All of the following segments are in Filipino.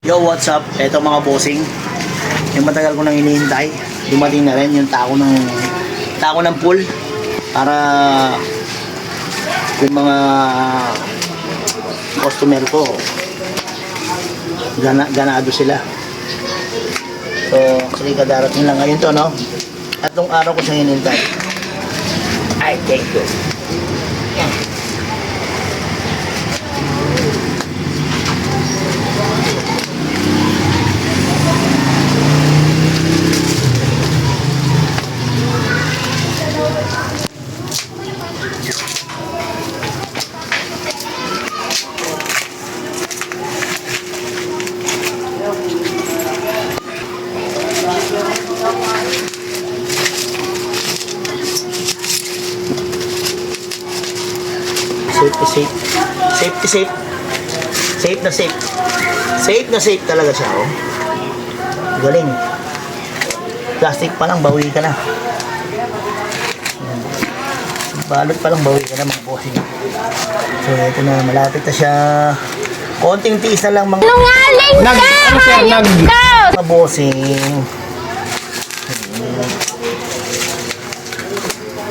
Yo, what's up? Eto mga bossing. Yung matagal ko nang hinihintay. Dumating na rin yung tako ng pool para yung mga customer ko ganado sila. So, actually kadarating lang ngayon to, no? At nung araw ko siyang hinihintay. Ay, thank you. Safe na safe talaga siya, oh. Galing. Plastic pa lang, bawi ka na. Balot pa lang, bawi ka na mga bossing. So ito na, malapit na siya. Konting tiis na lang mga mga bossing.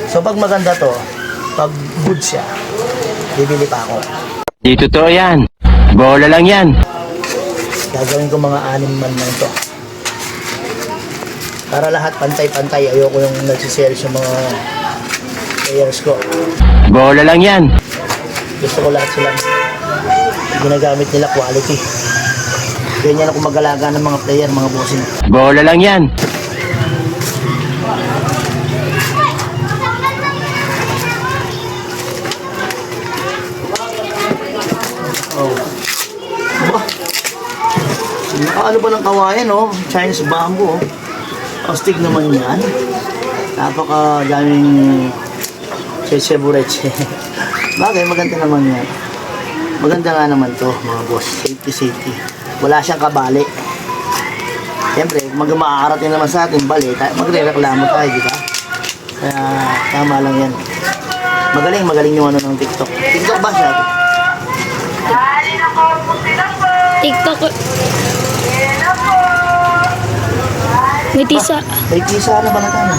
So pag maganda to, pag good siya, bibili pa ako. Di totoo yan. Bola lang yan. Gagawin ko mga 6 man na ito. Para lahat pantay-pantay. Ayoko yung nagsiseries yung mga players ko. Bola lang yan. Gusto ko lahat silang ginagamit nila quality. Ganyan ako mag-alaga ng mga player, mga bossing. Bola lang yan. Oh. Ano ba ng kawayan, oh? Chinese bamboo, oh. Astig naman yan. Napaka daming chechebureche. Bagay, maganda naman yan. Maganda nga naman to, mga boss. Safety. Wala siyang kabali. Siyempre, mag-maarating naman sa atin, bali, magre-reklamo tayo, di ba? Kaya, tama lang yan. Magaling yung ano ng TikTok. TikTok ba siya? TikTok. May tisa. May tisa na ba na?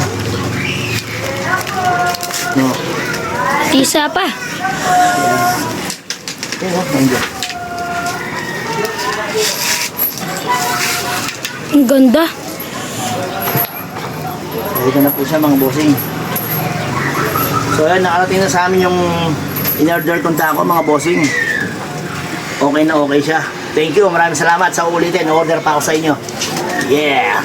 No. Tisa pa. Yan, nandiyan. Ang ganda. Dito na po siya mga bossing. So yan, nakarating na sa amin yung in-order kong tako mga bossing. Okay na okay siya. Thank you, maraming salamat sa ulitin. Order pa ako sa inyo. Yeah!